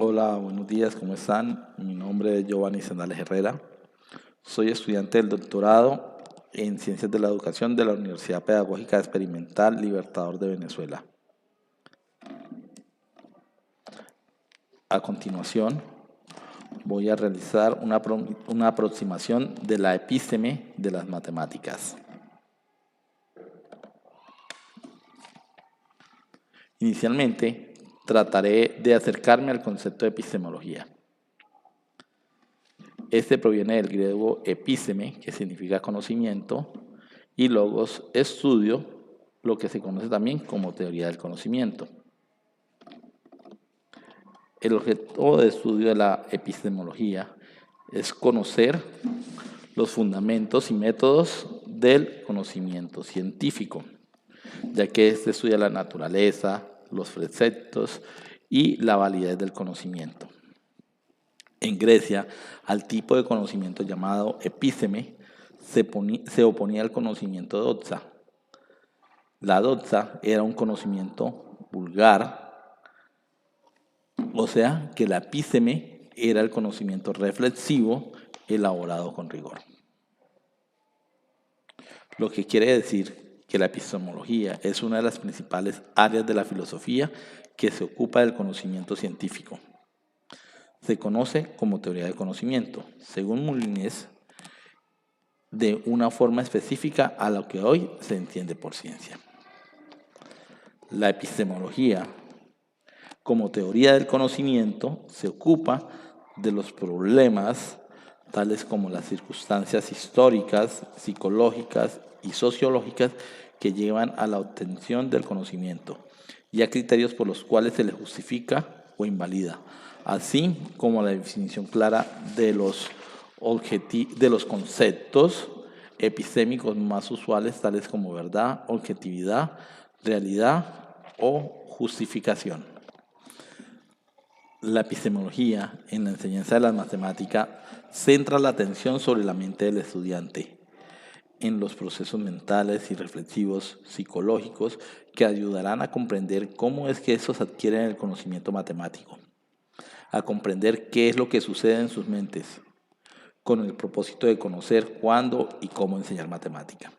Hola, buenos días, ¿cómo están? Mi nombre es Giovanni Sandales Herrera. Soy estudiante del doctorado en Ciencias de la Educación de la Universidad Pedagógica Experimental Libertador de Venezuela. A continuación, voy a realizar una aproximación de la epísteme de las matemáticas. Inicialmente, trataré de acercarme al concepto de epistemología. Este proviene del griego episteme, que significa conocimiento, y logos, estudio, lo que se conoce también como teoría del conocimiento. El objeto de estudio de la epistemología es conocer los fundamentos y métodos del conocimiento científico, ya que este estudia la naturaleza, los preceptos y la validez del conocimiento. En Grecia, al tipo de conocimiento llamado epísteme se oponía al conocimiento doxa. La doxa era un conocimiento vulgar, o sea que la epísteme era el conocimiento reflexivo elaborado con rigor. Lo que quiere decir que la epistemología es una de las principales áreas de la filosofía que se ocupa del conocimiento científico. Se conoce como teoría del conocimiento, según Moulinier, de una forma específica a lo que hoy se entiende por ciencia. La epistemología, como teoría del conocimiento, se ocupa de los problemas tales como las circunstancias históricas, psicológicas y sociológicas que llevan a la obtención del conocimiento y a criterios por los cuales se le justifica o invalida, así como la definición clara de los conceptos epistémicos más usuales tales como verdad, objetividad, realidad o justificación. La epistemología en la enseñanza de las matemáticas centra la atención sobre la mente del estudiante, en los procesos mentales y reflexivos psicológicos que ayudarán a comprender cómo es que estos adquieren el conocimiento matemático, a comprender qué es lo que sucede en sus mentes, con el propósito de conocer cuándo y cómo enseñar matemática.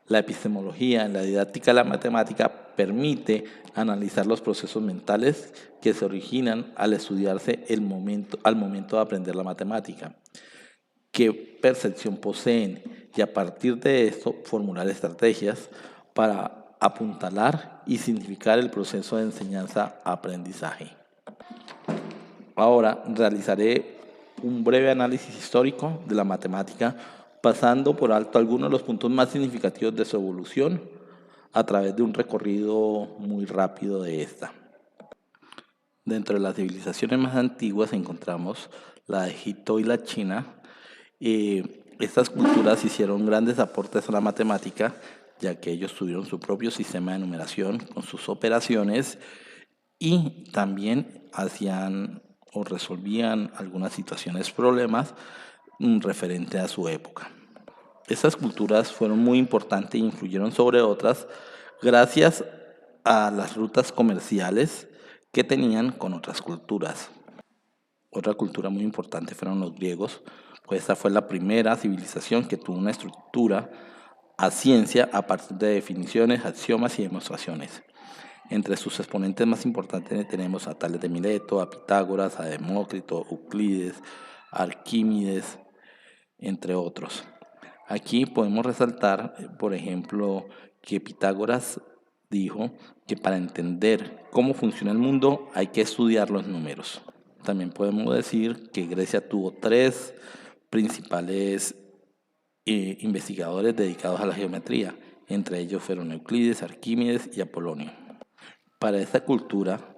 La epistemología en la didáctica de la matemática permite analizar los procesos mentales que se originan al estudiarse al momento de aprender la matemática, qué percepción poseen y a partir de esto formular estrategias para apuntalar y significar el proceso de enseñanza-aprendizaje. Ahora realizaré un breve análisis histórico de la matemática, pasando por alto algunos de los puntos más significativos de su evolución a través de un recorrido muy rápido de esta. Dentro de las civilizaciones más antiguas encontramos la de Egipto y la China. Estas culturas hicieron grandes aportes a la matemática, ya que ellos tuvieron su propio sistema de numeración con sus operaciones y también hacían o resolvían algunas situaciones, problemas referente a su época. Estas culturas fueron muy importantes e influyeron sobre otras gracias a las rutas comerciales que tenían con otras culturas. Otra cultura muy importante fueron los griegos, pues esta fue la primera civilización que tuvo una estructura a ciencia a partir de definiciones, axiomas y demostraciones. Entre sus exponentes más importantes tenemos a Tales de Mileto, a Pitágoras, a Demócrito, Euclides, Arquímedes, entre otros. Aquí podemos resaltar, por ejemplo, que Pitágoras dijo que para entender cómo funciona el mundo hay que estudiar los números. También podemos decir que Grecia tuvo tres principales investigadores dedicados a la geometría. Entre ellos fueron Euclides, Arquímedes y Apolonio. Para esta cultura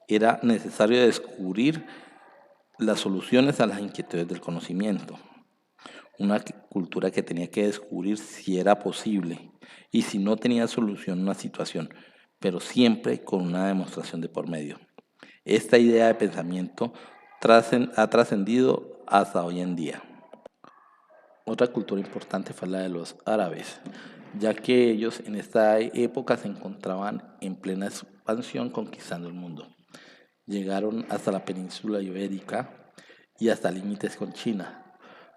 era necesario descubrir las soluciones a las inquietudes del conocimiento. Una cultura que tenía que descubrir si era posible y si no tenía solución a una situación, pero siempre con una demostración de por medio. Esta idea de pensamiento ha trascendido hasta hoy en día. Otra cultura importante fue la de los árabes, ya que ellos en esta época se encontraban en plena expansión conquistando el mundo. Llegaron hasta la península ibérica y hasta límites con China.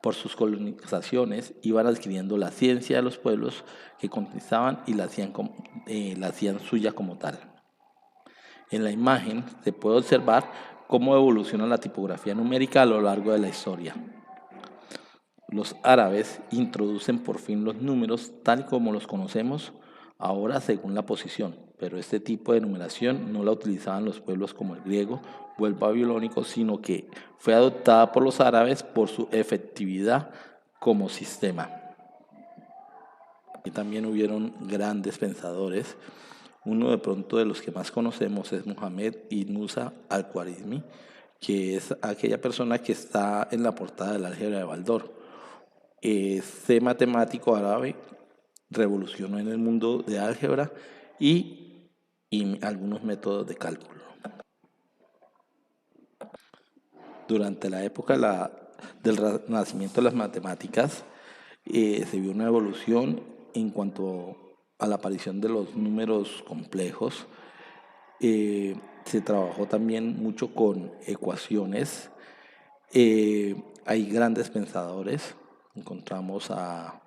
Por sus colonizaciones iban adquiriendo la ciencia de los pueblos que conquistaban y la hacían suya como tal. En la imagen se puede observar cómo evoluciona la tipografía numérica a lo largo de la historia. Los árabes introducen por fin los números tal y como los conocemos ahora según la posición, pero este tipo de numeración no la utilizaban los pueblos como el griego o el babilónico, sino que fue adoptada por los árabes por su efectividad como sistema. Y también hubieron grandes pensadores. Uno de pronto de los que más conocemos es Muhammad ibn Musa al-Khwarizmi, que es aquella persona que está en la portada del álgebra de Baldor. Este matemático árabe revolucionó en el mundo de álgebra y algunos métodos de cálculo. Durante la época del renacimiento de las matemáticas, se vio una evolución en cuanto a la aparición de los números complejos. Se trabajó también mucho con ecuaciones. Hay grandes pensadores. Encontramos a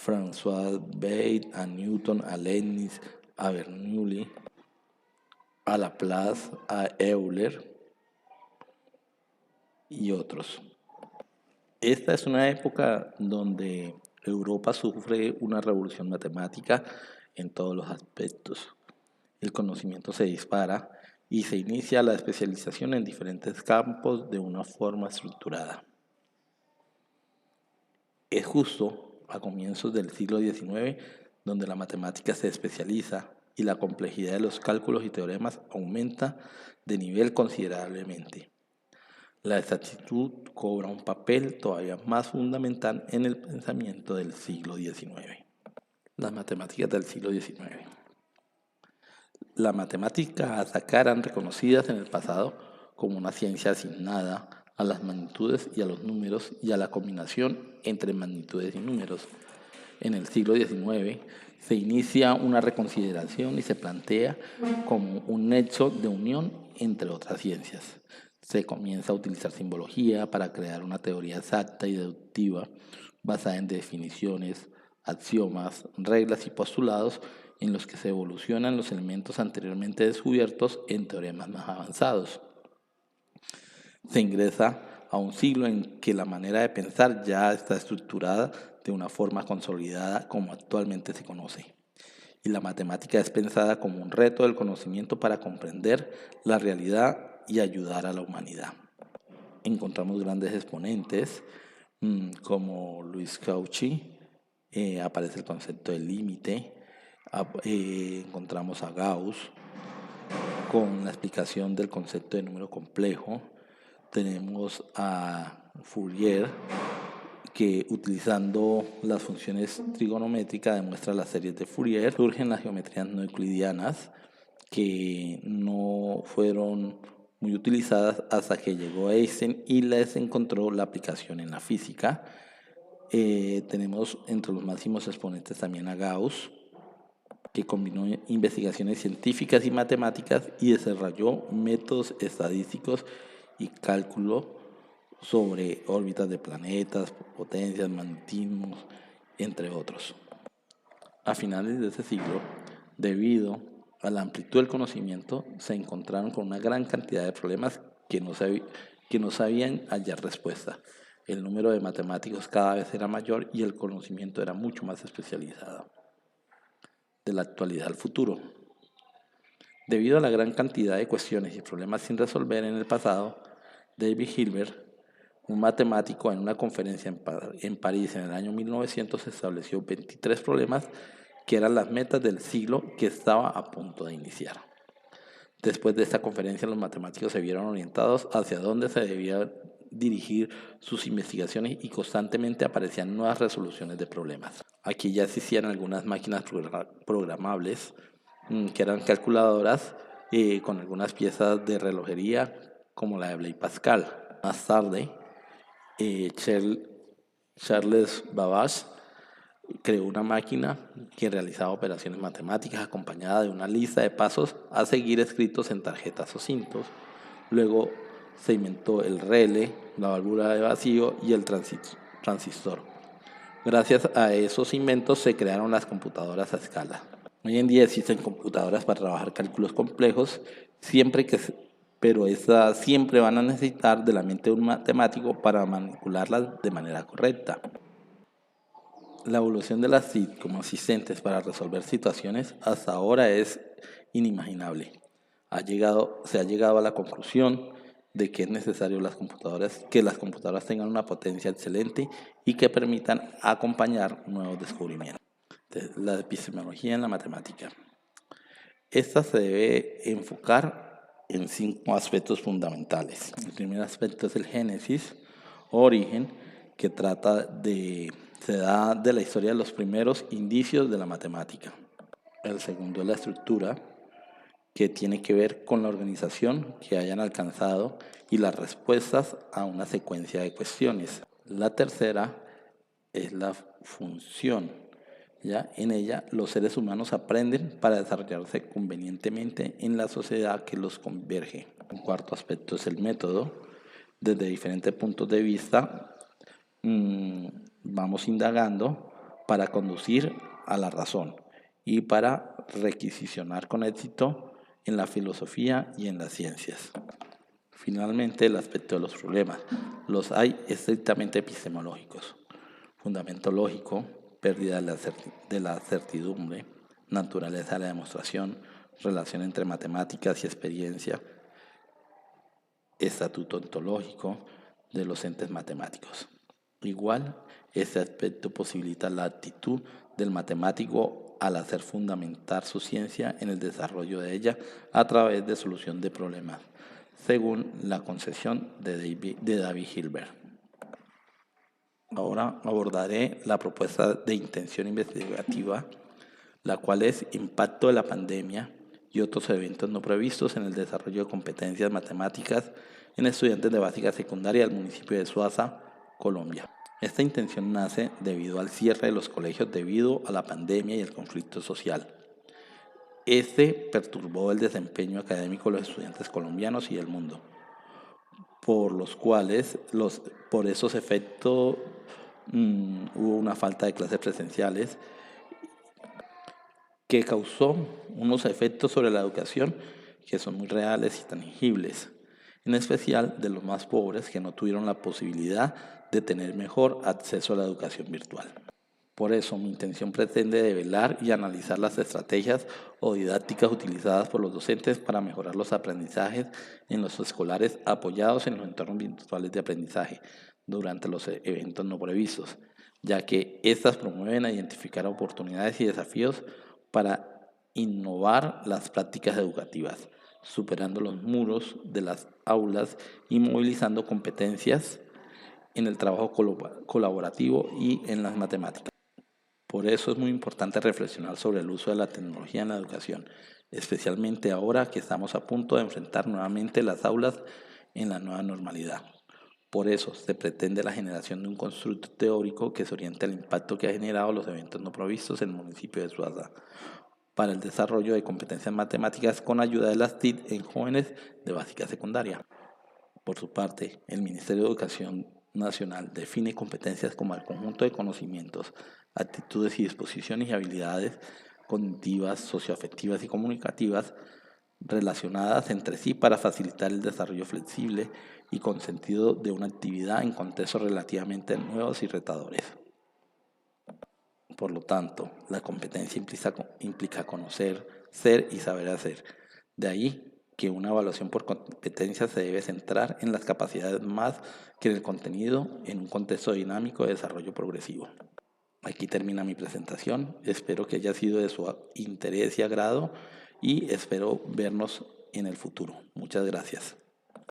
François Babbage, a Newton, a Leibniz, a Bernoulli, a Laplace, a Euler y otros. Esta es una época donde Europa sufre una revolución matemática en todos los aspectos. El conocimiento se dispara y se inicia la especialización en diferentes campos de una forma estructurada. Es justo a comienzos del siglo XIX donde la matemática se especializa y la complejidad de los cálculos y teoremas aumenta de nivel considerablemente. La exactitud cobra un papel todavía más fundamental en el pensamiento del siglo XIX. Las matemáticas del siglo XIX. Las matemáticas acá eran reconocidas en el pasado como una ciencia asignada a las magnitudes y a los números y a la combinación entre magnitudes y números. En el siglo XIX se inicia una reconsideración y se plantea como un nexo de unión entre otras ciencias. Se comienza a utilizar simbología para crear una teoría exacta y deductiva basada en definiciones, axiomas, reglas y postulados en los que se evolucionan los elementos anteriormente descubiertos en teoremas más avanzados. Se ingresa a un siglo en que la manera de pensar ya está estructurada de una forma consolidada como actualmente se conoce. Y la matemática es pensada como un reto del conocimiento para comprender la realidad y ayudar a la humanidad. Encontramos grandes exponentes como Luis Cauchy, aparece el concepto del límite, encontramos a Gauss con la explicación del concepto de número complejo, tenemos a Fourier que utilizando las funciones trigonométricas demuestra las series de Fourier. Surgen las geometrías no euclidianas que no fueron muy utilizadas hasta que llegó Einstein y les encontró la aplicación en la física. Tenemos entre los máximos exponentes también a Gauss, que combinó investigaciones científicas y matemáticas y desarrolló métodos estadísticos y cálculo sobre órbitas de planetas, potencias, magnetismos, entre otros. A finales de ese siglo, debido a la amplitud del conocimiento, se encontraron con una gran cantidad de problemas que no sabían hallar respuesta. El número de matemáticos cada vez era mayor y el conocimiento era mucho más especializado. De la actualidad al futuro. Debido a la gran cantidad de cuestiones y problemas sin resolver en el pasado, David Hilbert, un matemático, en una conferencia en París en el año 1900 estableció 23 problemas que eran las metas del siglo que estaba a punto de iniciar. Después de esta conferencia, los matemáticos se vieron orientados hacia dónde se debían dirigir sus investigaciones y constantemente aparecían nuevas resoluciones de problemas. Aquí ya existían algunas máquinas programables que eran calculadoras con algunas piezas de relojería como la de Blaise Pascal. Más tarde, Charles Babbage creó una máquina que realizaba operaciones matemáticas acompañada de una lista de pasos a seguir escritos en tarjetas o cintos. Luego se inventó el relé, la válvula de vacío y el transistor. Gracias a esos inventos se crearon las computadoras a escala. Hoy en día existen computadoras para trabajar cálculos complejos, pero estas siempre van a necesitar de la mente de un matemático para manipularlas de manera correcta. La evolución de las TIC como asistentes para resolver situaciones hasta ahora es inimaginable. Se ha llegado a la conclusión de que es necesario que las computadoras tengan una potencia excelente y que permitan acompañar nuevos descubrimientos. Entonces, la epistemología en la matemática. Esta se debe enfocar en 5 aspectos fundamentales. El primer aspecto es el génesis o origen, que se da de la historia de los primeros indicios de la matemática. El segundo es la estructura, que tiene que ver con la organización que hayan alcanzado y las respuestas a una secuencia de cuestiones. La tercera es la función. ¿Ya? En ella, los seres humanos aprenden para desarrollarse convenientemente en la sociedad que los converge. Un cuarto aspecto es el método. Desde diferentes puntos de vista, vamos indagando para conducir a la razón y para requisicionar con éxito en la filosofía y en las ciencias. Finalmente, el aspecto de los problemas. Los hay estrictamente epistemológicos. Fundamento lógico, pérdida de la certidumbre, naturaleza de la demostración, relación entre matemáticas y experiencia, estatuto ontológico de los entes matemáticos. Igual, este aspecto posibilita la actitud del matemático al hacer fundamentar su ciencia en el desarrollo de ella a través de solución de problemas, según la concepción de David Hilbert. Ahora abordaré la propuesta de intención investigativa, la cual es impacto de la pandemia y otros eventos no previstos en el desarrollo de competencias matemáticas en estudiantes de básica secundaria del municipio de Suaza, Colombia. Esta intención nace debido al cierre de los colegios debido a la pandemia y el conflicto social. Este perturbó el desempeño académico de los estudiantes colombianos y del mundo, por esos efectos hubo una falta de clases presenciales que causó unos efectos sobre la educación que son muy reales y tangibles, en especial de los más pobres que no tuvieron la posibilidad de tener mejor acceso a la educación virtual. Por eso, mi intención pretende develar y analizar las estrategias o didácticas utilizadas por los docentes para mejorar los aprendizajes en los escolares apoyados en los entornos virtuales de aprendizaje durante los eventos no previstos, ya que estas promueven a identificar oportunidades y desafíos para innovar las prácticas educativas, superando los muros de las aulas y movilizando competencias en el trabajo colaborativo y en las matemáticas. Por eso es muy importante reflexionar sobre el uso de la tecnología en la educación, especialmente ahora que estamos a punto de enfrentar nuevamente las aulas en la nueva normalidad. Por eso se pretende la generación de un constructo teórico que se oriente al impacto que ha generado los eventos no provistos en el municipio de Suaza para el desarrollo de competencias matemáticas con ayuda de las TIC en jóvenes de básica secundaria. Por su parte, el Ministerio de Educación Nacional define competencias como el conjunto de conocimientos, actitudes y disposiciones y habilidades cognitivas, socioafectivas y comunicativas relacionadas entre sí para facilitar el desarrollo flexible y con sentido de una actividad en contextos relativamente nuevos y retadores. Por lo tanto, la competencia implica conocer, ser y saber hacer. De ahí que una evaluación por competencia se debe centrar en las capacidades más que en el contenido en un contexto dinámico de desarrollo progresivo. Aquí termina mi presentación. Espero que haya sido de su interés y agrado y espero vernos en el futuro. Muchas gracias.